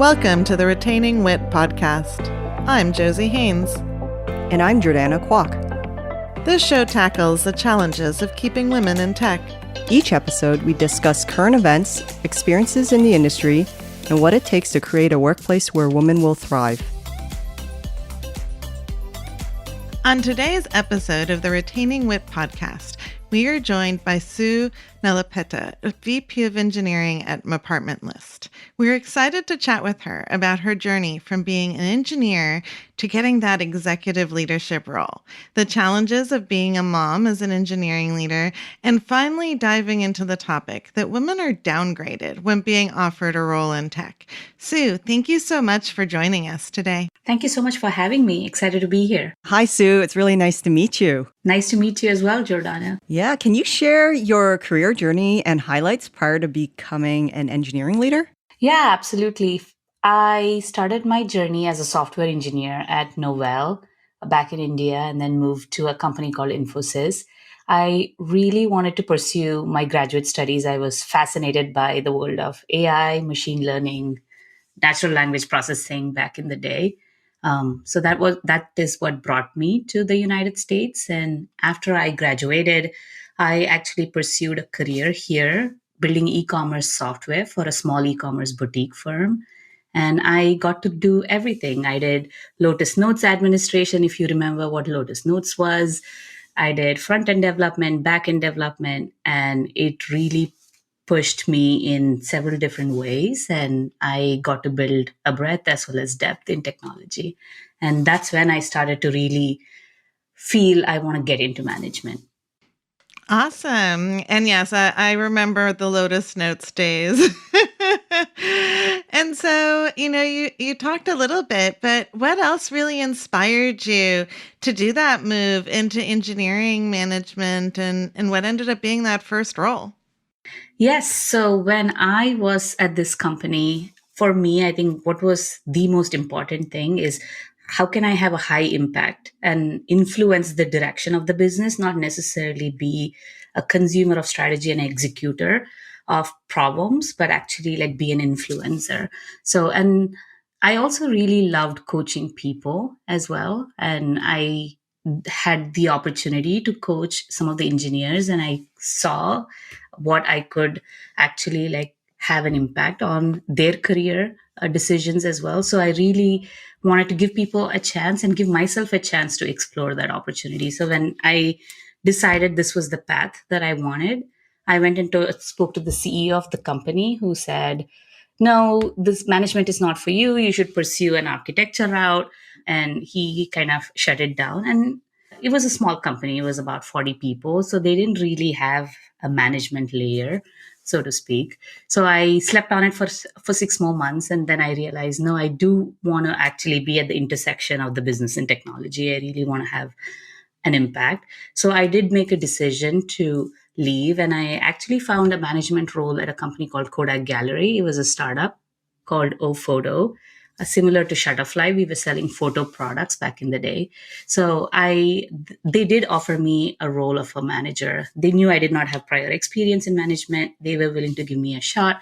Welcome to the Retaining WIT podcast. I'm Josie Haynes. And I'm Jordana Kwok. This show tackles the challenges of keeping women in tech. Each episode, we discuss current events, experiences in the industry, and what it takes to create a workplace where women will thrive. On today's episode of the Retaining WIT podcast, we are joined by Sue Nallapeta, VP of Engineering at Apartment List. We're excited to chat with her about her journey from being an engineer to getting that executive leadership role, the challenges of being a mom as an engineering leader, and finally diving into the topic that women are downgraded when being offered a role in tech. Sue, thank you so much for joining us today. Thank you so much for having me. Excited to be here. Hi, Sue. It's really nice to meet you. Nice to meet you as well, Jordana. Yeah. Can you share your career journey and highlights prior to becoming an engineering leader? Yeah, absolutely. I started my journey as a software engineer at Novell back in India and then moved to a company called Infosys. I really wanted to pursue my graduate studies. I was fascinated by the world of AI, machine learning, natural language processing back in the day. So that is what brought me to the United States. And after I graduated, I actually pursued a career here, building e-commerce software for a small e-commerce boutique firm. And I got to do everything. I did Lotus Notes administration, if you remember what Lotus Notes was. I did front-end development, back-end development, and it really pushed me in several different ways. And I got to build a breadth as well as depth in technology. And that's when I started to really feel I want to get into management. Awesome. And yes, I remember the Lotus Notes days. And so, you talked a little bit, but what else really inspired you to do that move into engineering management and what ended up being that first role? Yes. So when I was at this company, for me, I think what was the most important thing is how can I have a high impact and influence the direction of the business, not necessarily be a consumer of strategy and executor of problems, but actually like be an influencer. So, and I also really loved coaching people as well. And I had the opportunity to coach some of the engineers, and I saw what I could actually like have an impact on their career decisions as well. So I really wanted to give people a chance and give myself a chance to explore that opportunity. So when I decided this was the path that I wanted, I went and spoke to the CEO of the company who said, no, this management is not for you. You should pursue an architecture route. And he kind of shut it down. And it was a small company. It was about 40 people. So they didn't really have a management layer, so to speak. So I slept on it for 6 more months. And then I realized, no, I do want to actually be at the intersection of the business and technology. I really want to have an impact. So I did make a decision to leave. And I actually found a management role at a company called Kodak Gallery. It was a startup called OPhoto. Similar to Shutterfly, we were selling photo products back in the day. So they did offer me a role of a manager. They knew I did not have prior experience in management. They were willing to give me a shot.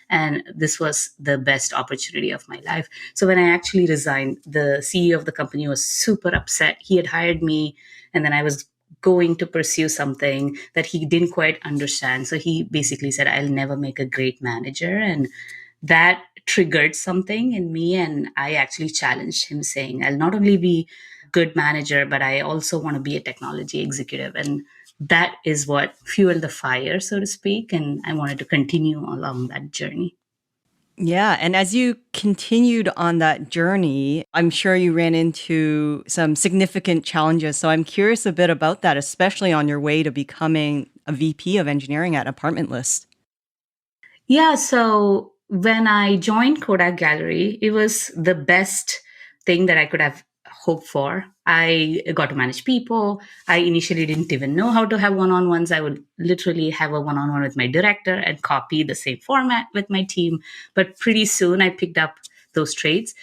And this was the best opportunity of my life. So when I actually resigned, the CEO of the company was super upset. He had hired me, and then I was going to pursue something that he didn't quite understand. So he basically said, I'll never make a great manager. And that triggered something in me. And I actually challenged him saying, I'll not only be a good manager, but I also want to be a technology executive. And that is what fueled the fire, so to speak. And I wanted to continue along that journey. Yeah. And as you continued on that journey, I'm sure you ran into some significant challenges. So I'm curious a bit about that, especially on your way to becoming a VP of engineering at Apartment List. Yeah. So when I joined Kodak Gallery, it was the best thing that I could have hoped for. I got to manage people. I initially didn't even know how to have one-on-ones. I would literally have a one-on-one with my director and copy the same format with my team. But pretty soon I picked up those traits.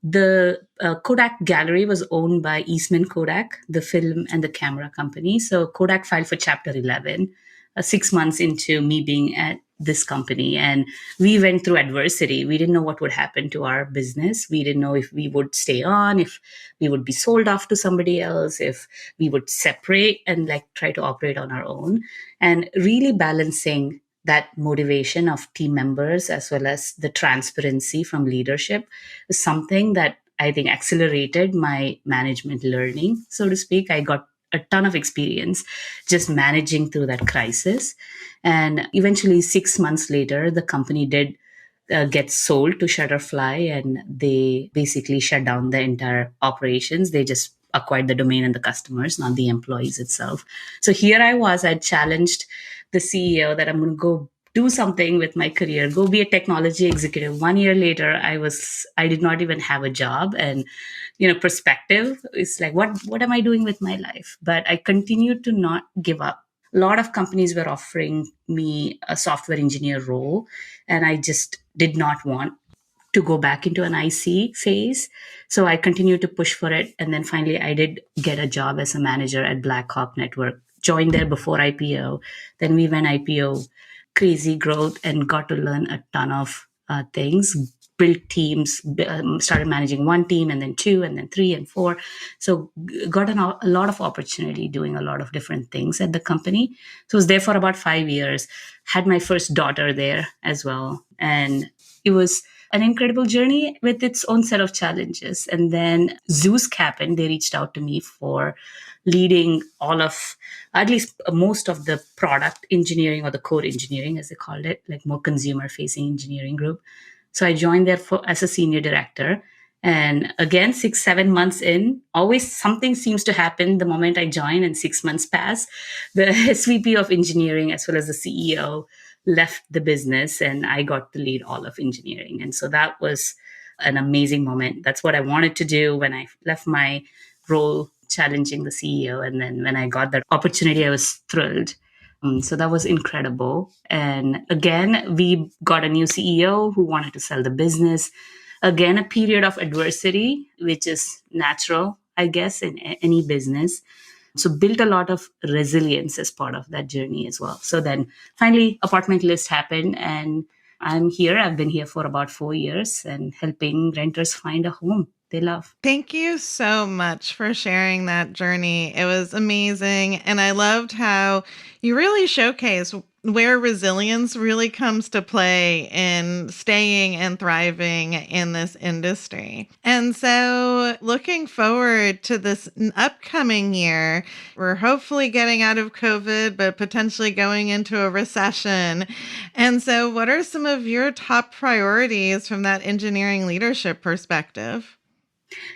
The Kodak Gallery was owned by Eastman Kodak, the film and the camera company. So Kodak filed for Chapter 11 6 months into me being at this company, and we went through adversity. We didn't know what would happen to our business. We didn't know if we would stay on, if we would be sold off to somebody else, if we would separate and like try to operate on our own. And really balancing that motivation of team members as well as the transparency from leadership is something that I think accelerated my management learning, so to speak. I got a ton of experience just managing through that crisis. And eventually, 6 months later, the company did get sold to Shutterfly, and they basically shut down the entire operations. They just acquired the domain and the customers, not the employees itself. So here I was, I challenged the CEO that I'm going to go do something with my career, go be a technology executive. 1 year later, I did not even have a job. And, perspective is like, what am I doing with my life? But I continued to not give up. A lot of companies were offering me a software engineer role, and I just did not want to go back into an IC phase. So I continued to push for it. And then finally, I did get a job as a manager at Blackhawk Network, joined there before IPO. Then we went IPO, crazy growth, and got to learn a ton of things, built teams, started managing one team and then two and then three and four. So got a lot of opportunity doing a lot of different things at the company. So I was there for about 5 years, had my first daughter there as well. And it was an incredible journey with its own set of challenges. And then Zeus happened. They reached out to me for leading all of, at least most of the product engineering or the core engineering, as they called it, like more consumer facing engineering group. So I joined there as a senior director. And again, 6-7 months in, always something seems to happen the moment I join, and 6 months pass. The SVP of engineering as well as the CEO left the business, and I got to lead all of engineering. And so that was an amazing moment. That's what I wanted to do when I left my role challenging the CEO. And then when I got that opportunity, I was thrilled. So that was incredible. And again, we got a new CEO who wanted to sell the business. Again, a period of adversity, which is natural, I guess, in any business. So built a lot of resilience as part of that journey as well. So then finally, Apartment List happened, and I'm here. I've been here for about 4 years and helping renters find a home they love. Thank you so much for sharing that journey. It was amazing. And I loved how you really showcase where resilience really comes to play in staying and thriving in this industry. And so, looking forward to this upcoming year, we're hopefully getting out of COVID, but potentially going into a recession. And so, what are some of your top priorities from that engineering leadership perspective?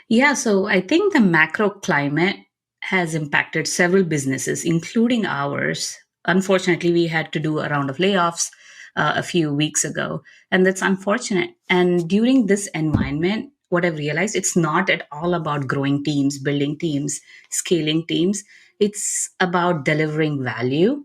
Yeah, so I think the macro climate has impacted several businesses, including ours. Unfortunately, we had to do a round of layoffs a few weeks ago, and that's unfortunate. And during this environment, what I've realized, it's not at all about growing teams, building teams, scaling teams. It's about delivering value,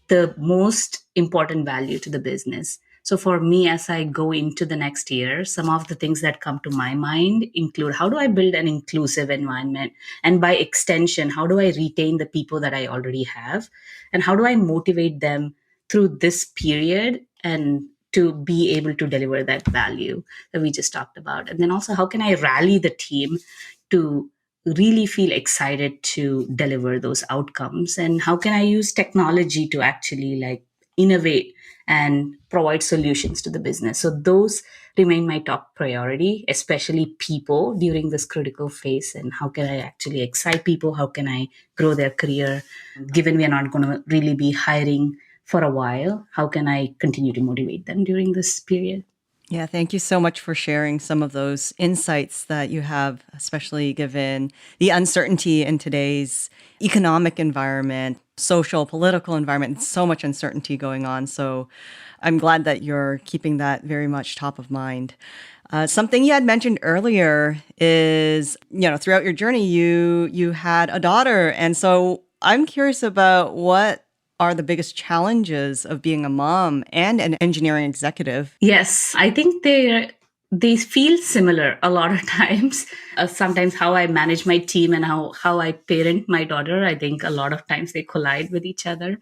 the most important value to the business. So for me, as I go into the next year, some of the things that come to my mind include, how do I build an inclusive environment? And by extension, how do I retain the people that I already have? And how do I motivate them through this period and to be able to deliver that value that we just talked about? And then also, how can I rally the team to really feel excited to deliver those outcomes? And how can I use technology to actually like innovate and provide solutions to the business? So those remain my top priority, especially people during this critical phase. And how can I actually excite people? How can I grow their career? Given we are not going to really be hiring for a while, how can I continue to motivate them during this period? Yeah, thank you so much for sharing some of those insights that you have, especially given the uncertainty in today's economic environment, social, political environment, so much uncertainty going on. So I'm glad that you're keeping that very much top of mind. Something you had mentioned earlier is, throughout your journey, you had a daughter. And so I'm curious about what are the biggest challenges of being a mom and an engineering executive? Yes, I think they feel similar a lot of times. Sometimes how I manage my team and how I parent my daughter, I think a lot of times they collide with each other.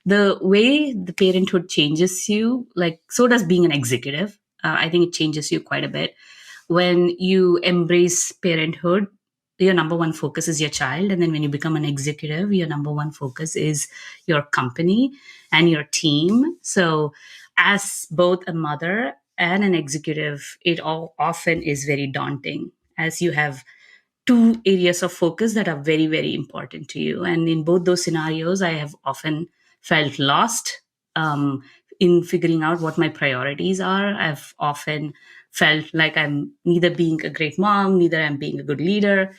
The way the parenthood changes you, like, so does being an executive. I think it changes you quite a bit. When you embrace parenthood, your number one focus is your child. And then when you become an executive, your number one focus is your company and your team. So, as both a mother and an executive, it all often is very daunting, as you have two areas of focus that are very, very important to you. And in both those scenarios, I have often felt lost um, in figuring out what my priorities are. I've often felt like I'm neither being a great mom, neither I'm being a good leader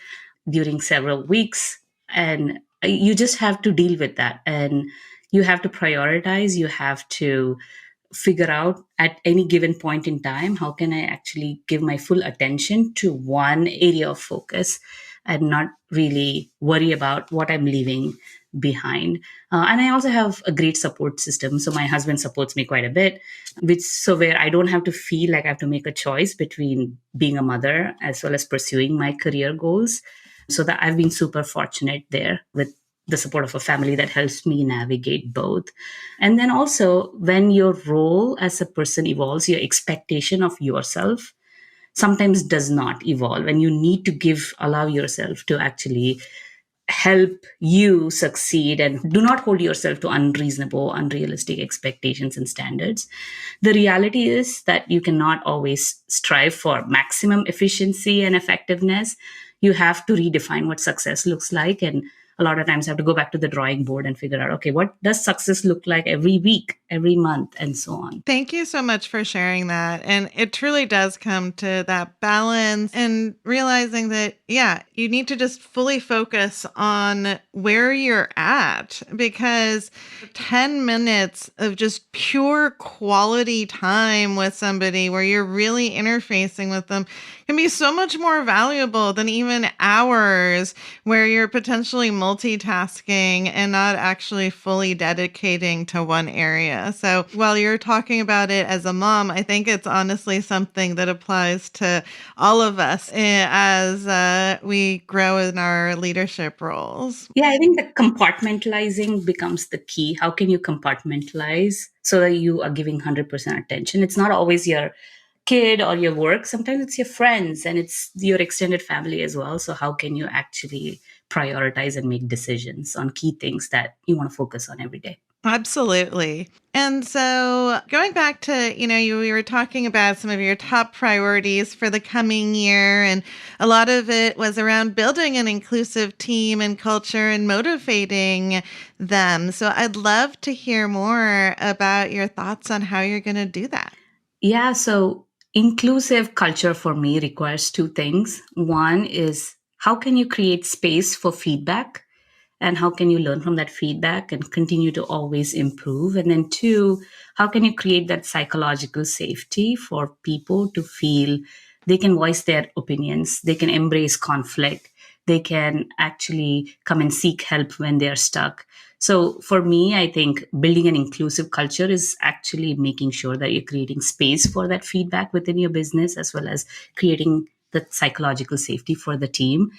during several weeks. And you just have to deal with that. And you have to prioritize, you have to figure out at any given point in time, how can I actually give my full attention to one area of focus and not really worry about what I'm leaving behind. And I also have a great support system. So my husband supports me quite a bit, which so where I don't have to feel like I have to make a choice between being a mother as well as pursuing my career goals. So that I've been super fortunate there with the support of a family that helps me navigate both. And then also, when your role as a person evolves, your expectation of yourself sometimes does not evolve, and you need to allow yourself to actually help you succeed and do not hold yourself to unreasonable, unrealistic expectations and standards. The reality is that you cannot always strive for maximum efficiency and effectiveness. You have to redefine what success looks like. And a lot of times I have to go back to the drawing board and figure out, okay, what does success look like every week, every month, and so on. Thank you so much for sharing that. And it truly does come to that balance and realizing that, yeah, you need to just fully focus on where you're at, because 10 minutes of just pure quality time with somebody where you're really interfacing with them can be so much more valuable than even hours where you're potentially multitasking and not actually fully dedicating to one area. So while you're talking about it as a mom, I think it's honestly something that applies to all of us as we grow in our leadership roles. Yeah, I think that compartmentalizing becomes the key. How can you compartmentalize so that you are giving 100% attention? It's not always your kid or your work. Sometimes it's your friends and it's your extended family as well. So how can you actually prioritize and make decisions on key things that you want to focus on every day? Absolutely. And so going back to, we were talking about some of your top priorities for the coming year, and a lot of it was around building an inclusive team and culture and motivating them. So I'd love to hear more about your thoughts on how you're going to do that. Yeah, so inclusive culture for me requires two things. One is, how can you create space for feedback? And how can you learn from that feedback and continue to always improve? And then two, how can you create that psychological safety for people to feel they can voice their opinions, they can embrace conflict, they can actually come and seek help when they're stuck. So for me, I think building an inclusive culture is actually making sure that you're creating space for that feedback within your business, as well as creating the psychological safety for the team.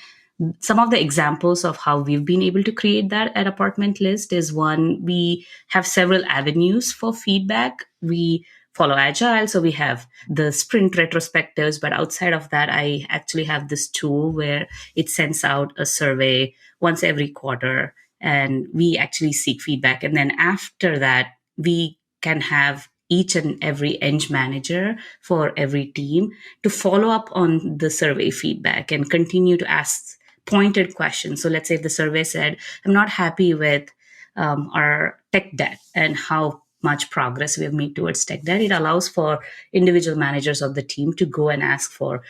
Some of the examples of how we've been able to create that at Apartment List is, one, we have several avenues for feedback. We follow Agile, so we have the sprint retrospectives, but outside of that, I actually have this tool where it sends out a survey once every quarter, and we actually seek feedback. And then after that, we can have each and every eng manager for every team to follow up on the survey feedback and continue to ask pointed questions. So let's say if the survey said, I'm not happy with our tech debt and how much progress we have made towards tech debt, it allows for individual managers of the team to go and ask for,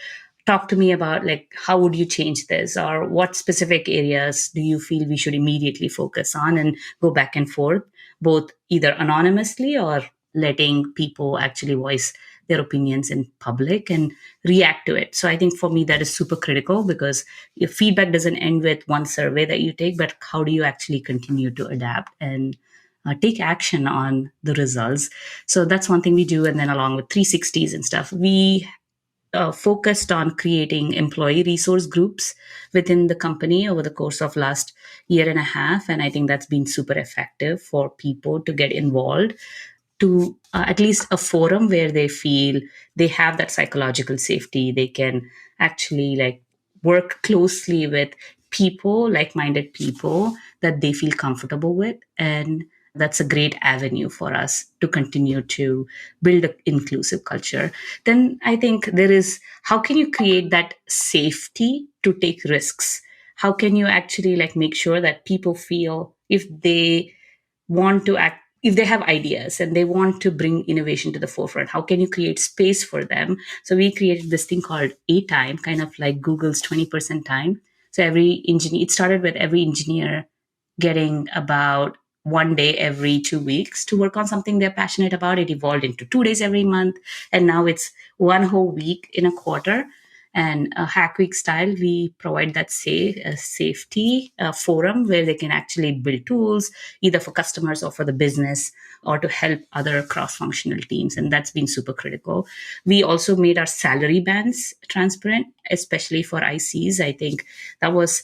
talk to me about, like, how would you change this, or what specific areas do you feel we should immediately focus on, and go back and forth, both either anonymously or letting people actually voice their opinions in public and react to it. So I think for me, that is super critical, because your feedback doesn't end with one survey that you take, but how do you actually continue to adapt and take action on the results? So that's one thing we do. And then along with 360s and stuff, we focused on creating employee resource groups within the company over the course of last year and a half. And I think that's been super effective for people to get involved, to at least a forum where they feel they have that psychological safety. They can actually like work closely with people, like-minded people that they feel comfortable with. And that's a great avenue for us to continue to build an inclusive culture. Then I think there is, how can you create that safety to take risks? How can you actually like make sure that people feel if they want to act, if they have ideas and they want to bring innovation to the forefront, how can you create space for them? So we created this thing called A Time, kind of like Google's 20% time. So every engineer, it started with every engineer getting about 1 day every 2 weeks to work on something they're passionate about. It evolved into 2 days every month. And now it's one whole week in a quarter. And Hack Week style, we provide that safety forum where they can actually build tools, either for customers or for the business, or to help other cross-functional teams. And that's been super critical. We also made our salary bands transparent, especially for ICs. I think that was,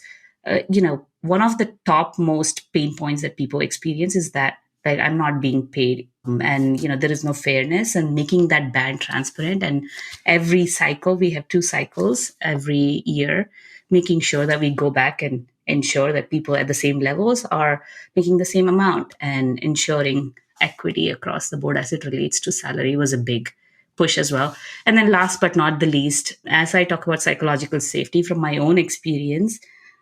one of the top most pain points that people experience is that like I'm not being paid, and there is no fairness, and making that band transparent. And every cycle, we have 2 cycles every year, making sure that we go back and ensure that people at the same levels are making the same amount, and ensuring equity across the board as it relates to salary was a big push as well. And then last but not the least, as I talk about psychological safety from my own experience,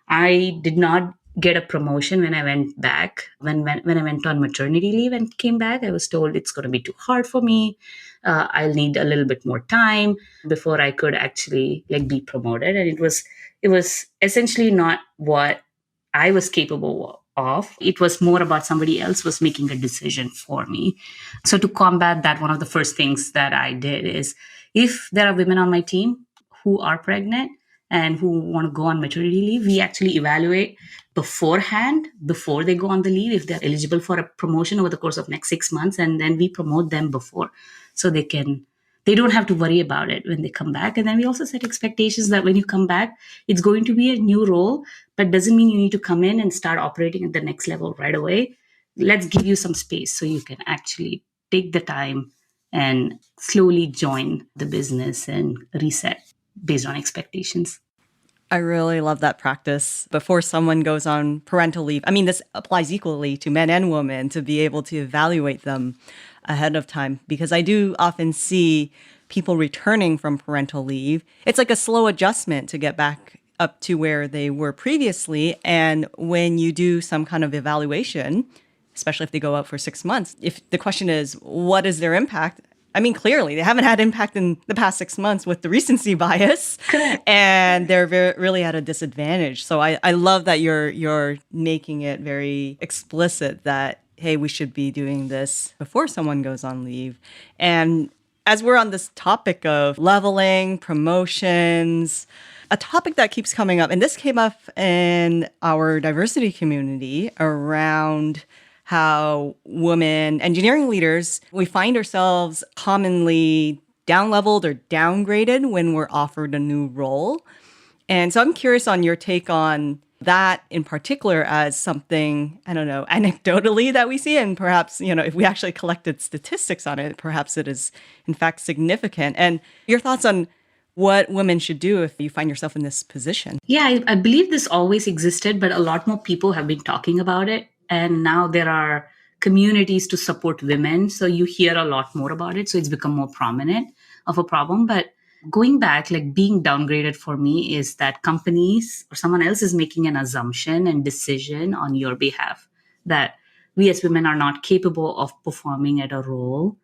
I did not get a promotion when I went back. When I went on maternity leave and came back, I was told it's going to be too hard for me. I'll need a little bit more time before I could actually like be promoted. And it was essentially not what I was capable of. It was more about somebody else was making a decision for me. So to combat that, one of the first things that I did is, if there are women on my team who are pregnant and who want to go on maternity leave, we actually evaluate beforehand, before they go on the leave, if they're eligible for a promotion over the course of next 6 months, and then we promote them before, so they don't have to worry about it when they come back. And then we also set expectations that when you come back, it's going to be a new role, but doesn't mean you need to come in and start operating at the next level right away. Let's give you some space so you can actually take the time and slowly join the business and reset based on expectations. I really love that practice before someone goes on parental leave. I mean, this applies equally to men and women, to be able to evaluate them ahead of time, because I do often see people returning from parental leave. It's like a slow adjustment to get back up to where they were previously. And when you do some kind of evaluation, especially if they go out for 6 months, if the question is, what is their impact? I mean, clearly, they haven't had impact in the past 6 months with the recency bias, and they're really at a disadvantage. So I love that you're making it very explicit that, hey, we should be doing this before someone goes on leave. And as we're on this topic of leveling, promotions, a topic that keeps coming up, and this came up in our diversity community around how women engineering leaders, we find ourselves commonly down-leveled or downgraded when we're offered a new role. And so I'm curious on your take on that in particular, as something, I don't know, anecdotally that we see, and perhaps, if we actually collected statistics on it, perhaps it is in fact significant. And your thoughts on what women should do if you find yourself in this position. Yeah, I believe this always existed, but a lot more people have been talking about it. And now there are communities to support women. So you hear a lot more about it. So it's become more prominent of a problem. But going back, like being downgraded for me is that companies or someone else is making an assumption and decision on your behalf that we as women are not capable of performing at a role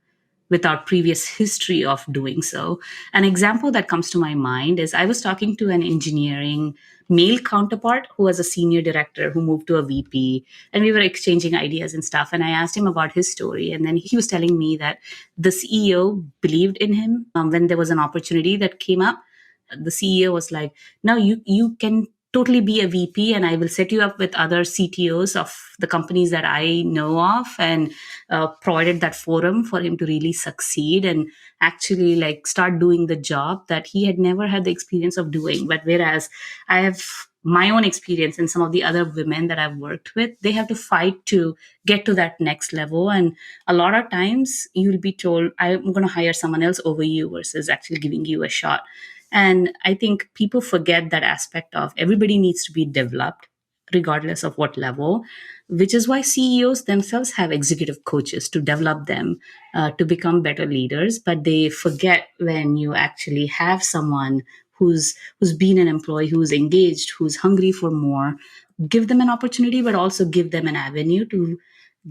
without previous history of doing so. An example that comes to my mind is I was talking to an engineering male counterpart who was a senior director who moved to a VP, and we were exchanging ideas and stuff. And I asked him about his story. And then he was telling me that the CEO believed in him when there was an opportunity that came up. The CEO was like, no, you can totally be a VP, and I will set you up with other CTOs of the companies that I know of, and provided that forum for him to really succeed and actually like start doing the job that he had never had the experience of doing. But whereas I have my own experience and some of the other women that I've worked with, they have to fight to get to that next level. And a lot of times you'll be told, I'm going to hire someone else over you versus actually giving you a shot. And I think people forget that aspect of everybody needs to be developed regardless of what level, which is why CEOs themselves have executive coaches to develop them to become better leaders. But they forget when you actually have someone who's been an employee, who's engaged, who's hungry for more, give them an opportunity, but also give them an avenue to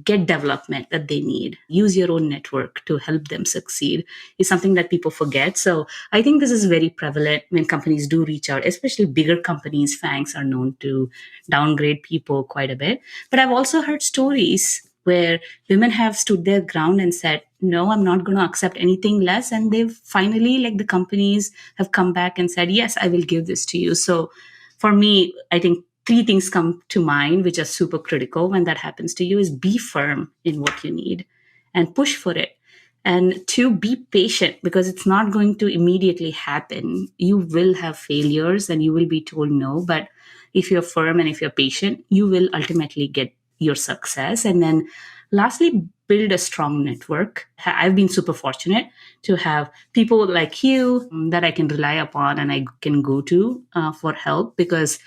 get development that they need. Use your own network to help them succeed is something that people forget. So I think this is very prevalent when companies do reach out, especially bigger companies. FANGs are known to downgrade people quite a bit. But I've also heard stories where women have stood their ground and said, no, I'm not going to accept anything less. And they've finally, like the companies have come back and said, yes, I will give this to you. So for me, I think 3 things come to mind, which are super critical when that happens to you, is be firm in what you need and push for it. And 2, be patient, because it's not going to immediately happen. You will have failures and you will be told no. But if you're firm and if you're patient, you will ultimately get your success. And then lastly, build a strong network. I've been super fortunate to have people like you that I can rely upon and I can go to for help, because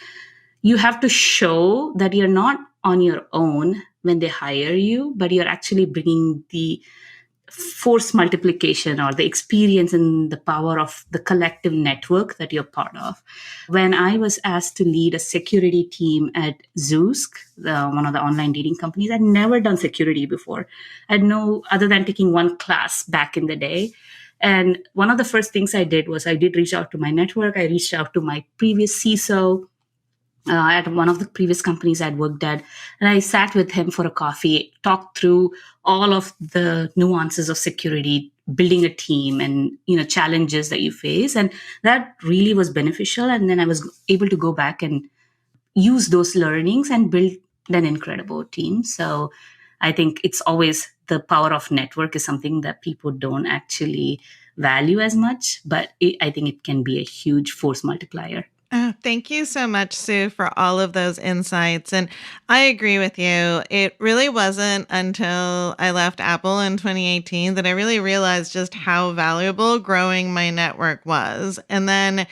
you have to show that you're not on your own when they hire you, but you're actually bringing the force multiplication or the experience and the power of the collective network that you're part of. When I was asked to lead a security team at Zoosk, one of the online dating companies, I'd never done security before. I'd know other than taking one class back in the day. And one of the first things I did was I did reach out to my network. I reached out to my previous CISO at one of the previous companies I'd worked at. And I sat with him for a coffee, talked through all of the nuances of security, building a team and, challenges that you face. And that really was beneficial. And then I was able to go back and use those learnings and build an incredible team. So I think it's always the power of network is something that people don't actually value as much, but I think it can be a huge force multiplier. Oh, thank you so much, Sue, for all of those insights. And I agree with you. It really wasn't until I left Apple in 2018 that I really realized just how valuable growing my network was. And then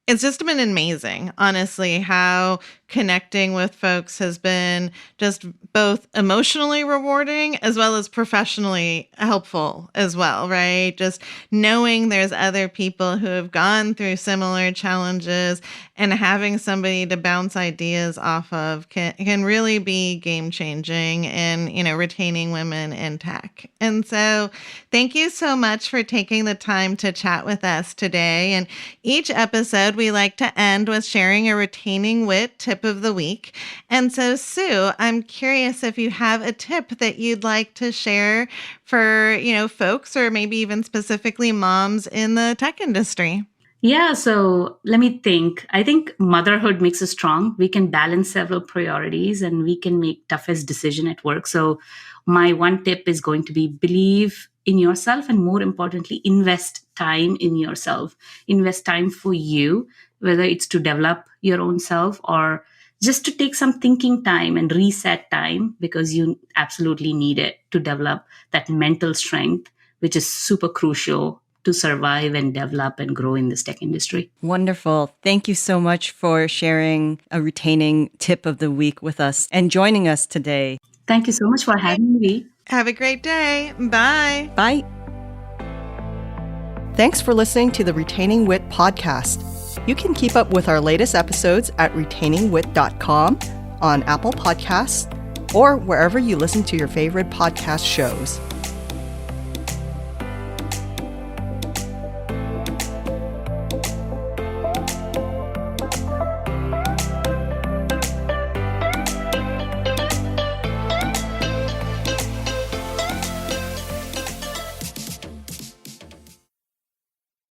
it's just been amazing, honestly, how connecting with folks has been just both emotionally rewarding as well as professionally helpful as well, right? Just knowing there's other people who have gone through similar challenges and having somebody to bounce ideas off of can really be game changing in, retaining women in tech. And so thank you so much for taking the time to chat with us today. And each episode we like to end with sharing a retaining wit tip of the week. And so, Sue, I'm curious if you have a tip that you'd like to share for, folks or maybe even specifically moms in the tech industry. Yeah, so let me think. I think motherhood makes us strong. We can balance several priorities and we can make toughest decision at work. So my one tip is going to be believe in yourself and more importantly, invest time in yourself. Invest time for you, whether it's to develop your own self or just to take some thinking time and reset time, because you absolutely need it to develop that mental strength, which is super crucial to survive and develop and grow in this tech industry. Wonderful. Thank you so much for sharing a retaining tip of the week with us and joining us today. Thank you so much for having me. Have a great day. Bye. Bye. Thanks for listening to the Retaining WIT podcast. You can keep up with our latest episodes at retainingwit.com, on Apple Podcasts, or wherever you listen to your favorite podcast shows.